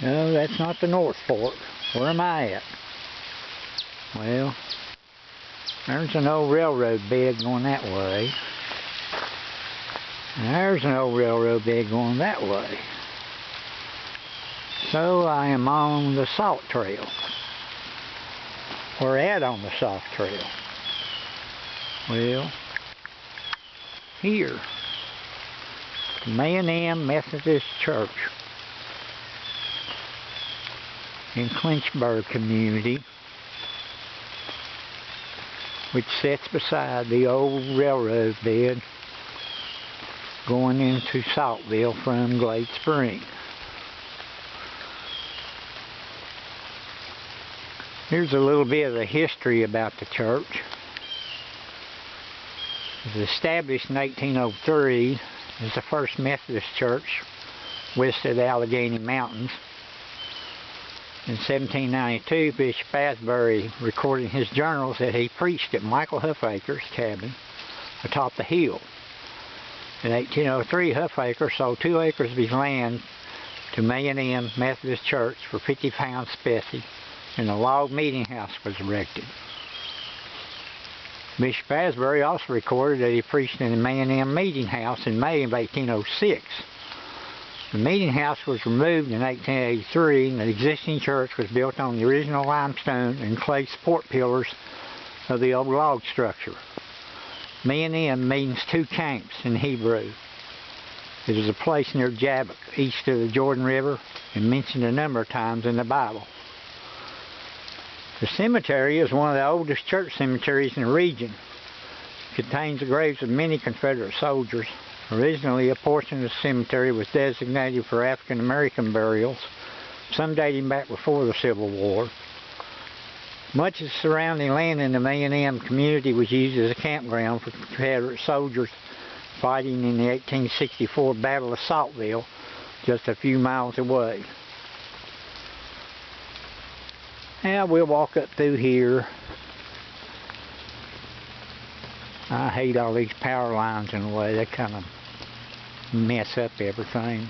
No, that's not the North Fork. Where am I at? Well, there's an old railroad bed going that way. And there's an old railroad bed going that way. So I am on the salt trail. Or out on the salt trail. Well, here, the Mahanaim Methodist Church in Clinchburg community, which sits beside the old railroad bed going into Saltville from Glade Spring. Here's a little bit of the history about the church. It was established in 1803 as the first Methodist church west of the Allegheny Mountains. In 1792, Bishop Asbury recorded in his journals that he preached at Michael Huffaker's cabin atop the hill. In 1803, Huffaker sold 2 acres of his land to Mahanaim Methodist Church for 50 pounds specie, and a log meeting house was erected. Bishop Asbury also recorded that he preached in the Mahanaim meeting house in May of 1806. The meeting house was removed in 1883, and the existing church was built on the original limestone and clay support pillars of the old log structure. Mahanaim means 2 camps in Hebrew. It is a place near Jabbok, east of the Jordan River, and mentioned a number of times in the Bible. The cemetery is one of the oldest church cemeteries in the region. It contains the graves of many Confederate soldiers. Originally, a portion of the cemetery was designated for African American burials, some dating back before the Civil War. Much of the surrounding land in the Mahanaim community was used as a campground for Confederate soldiers fighting in the 1864 Battle of Saltville, just a few miles away. Now we'll walk up through here. I hate all these power lines in the way. They kind of mess up everything.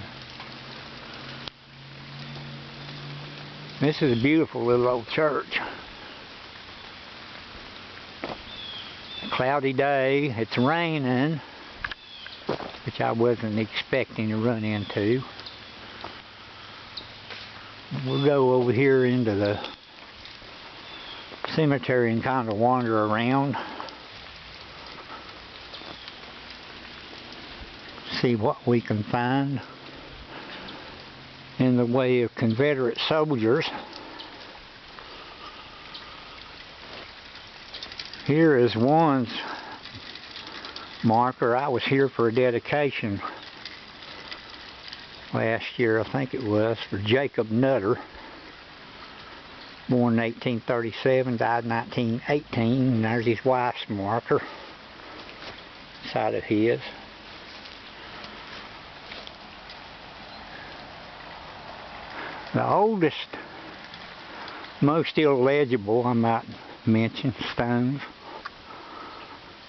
This is a beautiful little old church. A cloudy day. It's raining, which I wasn't expecting to run into. We'll go over here into the cemetery and kind of wander around. See what we can find in the way of Confederate soldiers. Here is one marker. I was here for a dedication last year, I think it was, for Jacob Nutter, born in 1837, died in 1918, and there's his wife's marker, side of his. The oldest, most illegible, I might mention, stones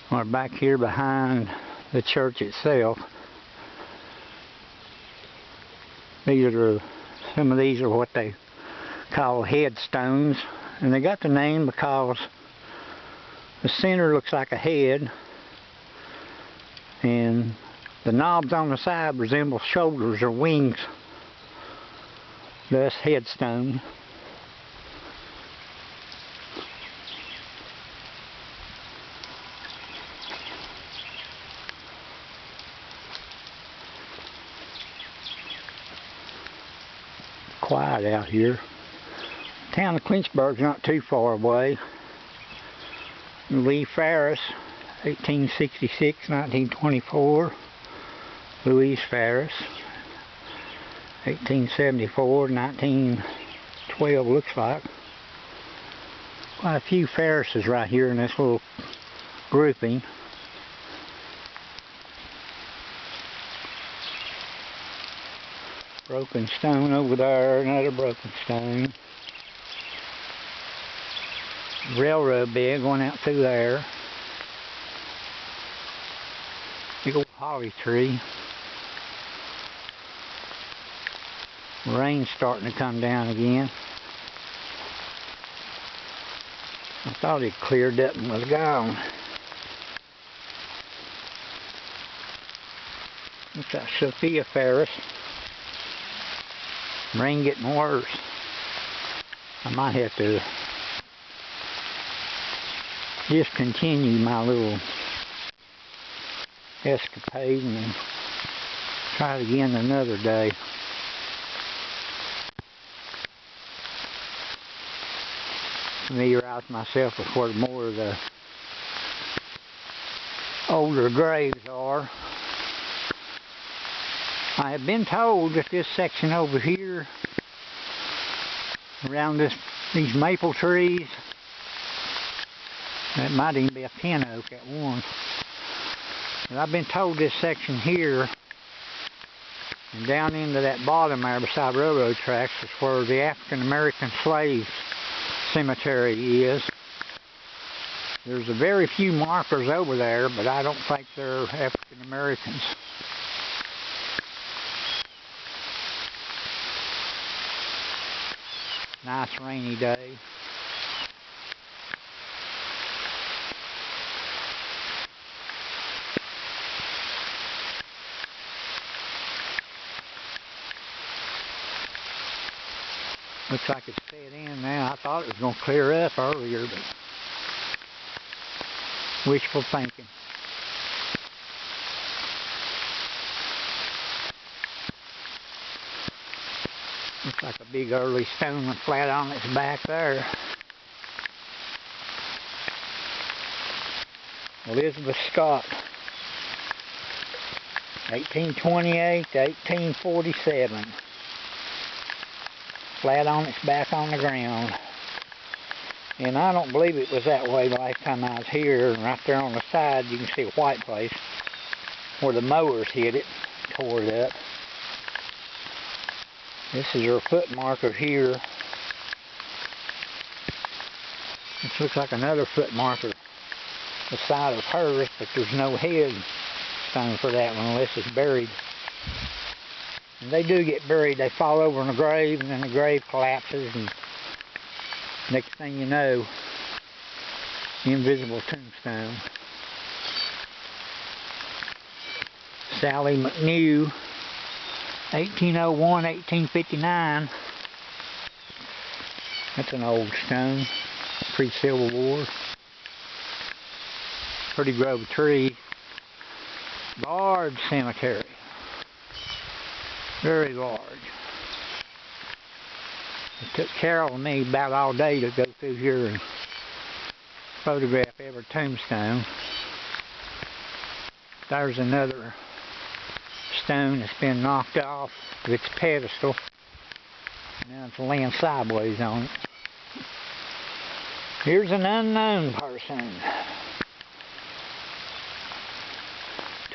are back here behind the church itself. Some of these are what they call headstones, and they got the name because the center looks like a head, and the knobs on the side resemble shoulders or wings. Thus, headstone. Quiet out here. The town of Clinchburg's not too far away. Lee Ferris, 1866-1924. Louise Ferris, 1874-1912, looks like. Quite a few Ferrises right here in this little grouping. Broken stone over there, another broken stone. Railroad bed going out through there. Big old holly tree. Rain's starting to come down again. I thought it cleared up and was gone. Looks like Sophia Ferris. Rain getting worse. I might have to discontinue my little escapade and try it again another day. Familiarize myself with where more of the older graves are. I have been told that this section over here around these maple trees, that might even be a pin oak at one, but I've been told this section here and down into that bottom there beside railroad tracks is where the African American slave cemetery is. There's a very few markers over there, but I don't think they're African Americans. Nice rainy day. Looks like it's set in now. I thought it was going to clear up earlier, but wishful thinking. Looks like a big early stone went flat on its back there. Elizabeth Scott, 1828 to 1847. Flat on its back on the ground. And I don't believe it was that way the last time I was here. And right there on the side you can see a white place where the mowers hit it, tore it up. This is her foot marker here. This looks like another foot marker beside of hers, but there's no head stone for that one unless it's buried. And they do get buried. They fall over in a grave, and then the grave collapses, and next thing you know, invisible tombstone. Sally McNew, 1801, 1859. That's an old stone, pre-Civil War. Pretty grove tree. Large cemetery. Very large. It took Carol and me about all day to go through here and photograph every tombstone. There's another stone that's been knocked off of its pedestal. Now it's laying sideways on it. Here's an unknown person.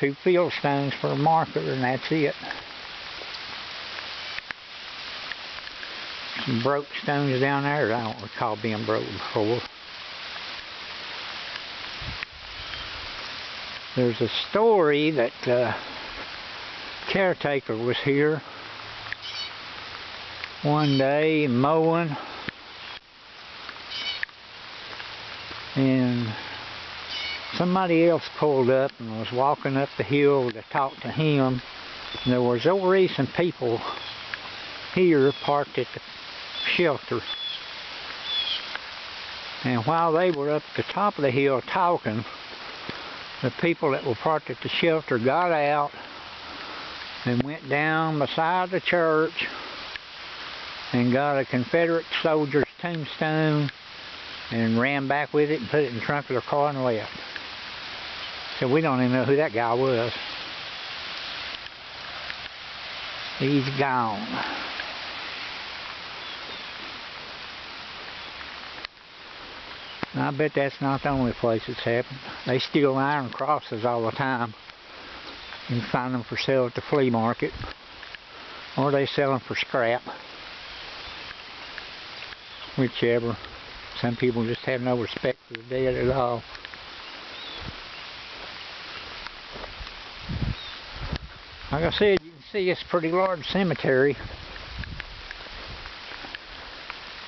2 field stones for a marker, and that's it. Some broke stones down there that I don't recall being broke before. There's a story that caretaker was here one day mowing, and somebody else pulled up and was walking up the hill to talk to him. And there was already some people here parked at the shelter. And while they were up at the top of the hill talking, the people that were parked at the shelter got out and went down beside the church and got a Confederate soldier's tombstone and ran back with it and put it in the trunk of their car and left. So we don't even know who that guy was. He's gone. And I bet that's not the only place it's happened. They steal iron crosses all the time. You can find them for sale at the flea market, or they sell them for scrap. Whichever. Some people just have no respect for the dead at all. Like I said, you can see it's a pretty large cemetery.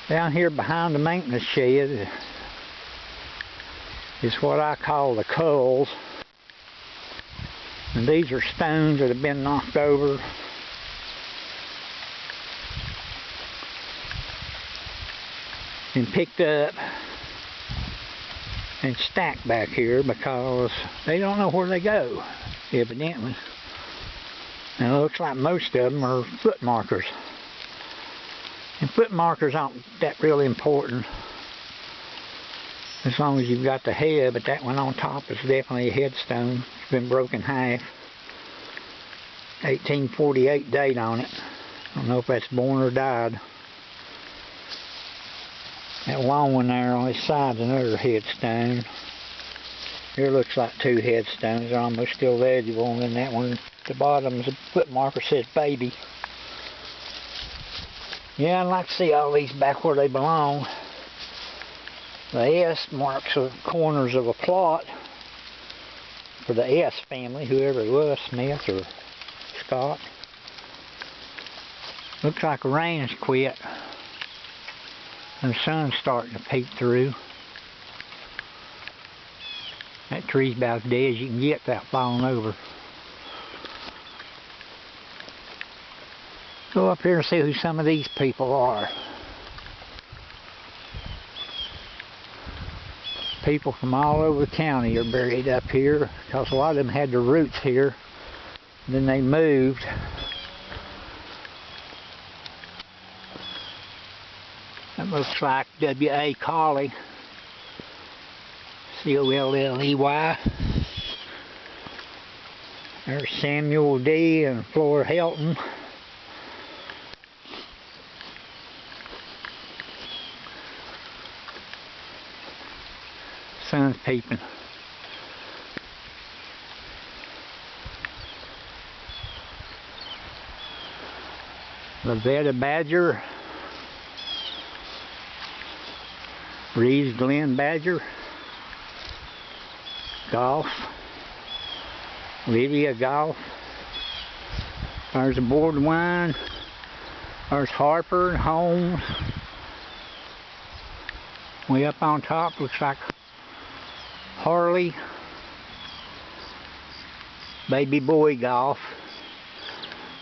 Down here behind the maintenance shed is what I call the culls. And these are stones that have been knocked over. And picked up and stacked back here because they don't know where they go, evidently. And it looks like most of them are foot markers. And foot markers aren't that really important as long as you've got the head, but that one on top is definitely a headstone. It's been broken half. 1848 date on it. I don't know if that's born or died. That long one there on its side is another headstone. Here looks like two headstones. They're almost still legible. And then that one at the bottom is a foot marker, says baby. Yeah, I'd like to see all these back where they belong. The S marks the corners of a plot for the S family, whoever it was, Smith or Scott. Looks like the rain's quit. And the sun's starting to peek through. That tree's about as dead as you can get without falling over. Go up here and see who some of these people are. People from all over the county are buried up here because a lot of them had their roots here. Then they moved. That looks like W.A. Colley. C-O-L-L-E-Y. There's Samuel D. and Flora Helton. Sun's peeping. Lavetta Badger. Reeves Glen Badger. Golf. Lydia Golf. There's a board wine. There's Harper and Holmes. Way up on top looks like Harley. Baby Boy Golf.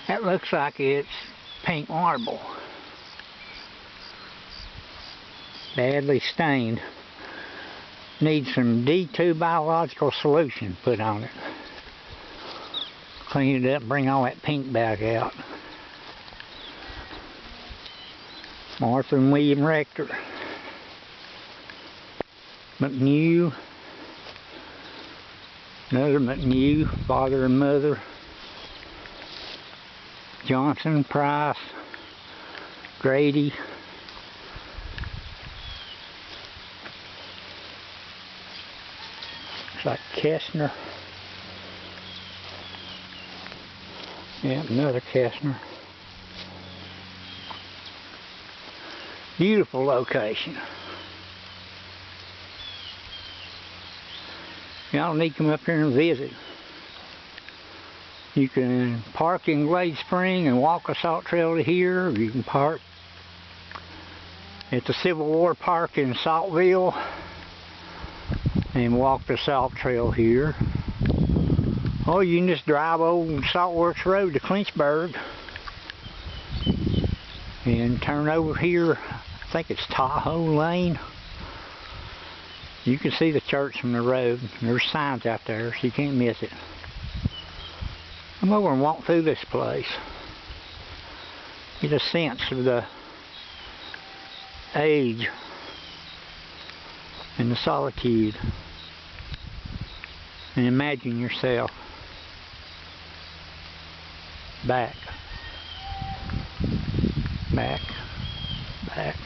That looks like it's pink marble. Badly stained. Needs some D2 biological solution put on it. Clean it up, bring all that pink back out. Martha and William Rector. McNew. Another McNew, father and mother. Johnson, Price, Grady. Looks like Kestner. Yeah, another Kestner. Beautiful location. Y'all need to come up here and visit. You can park in Glade Spring and walk a salt trail to here, or you can park at the Civil War Park in Saltville and walk the salt trail here. Or you can just drive over Saltworks Road to Clinchburg and turn over here. I think it's Tahoe Lane. You can see the church from the road. There's signs out there, so you can't miss it. Come over and walk through this place. Get a sense of the age and the solitude. And imagine yourself back, back, back.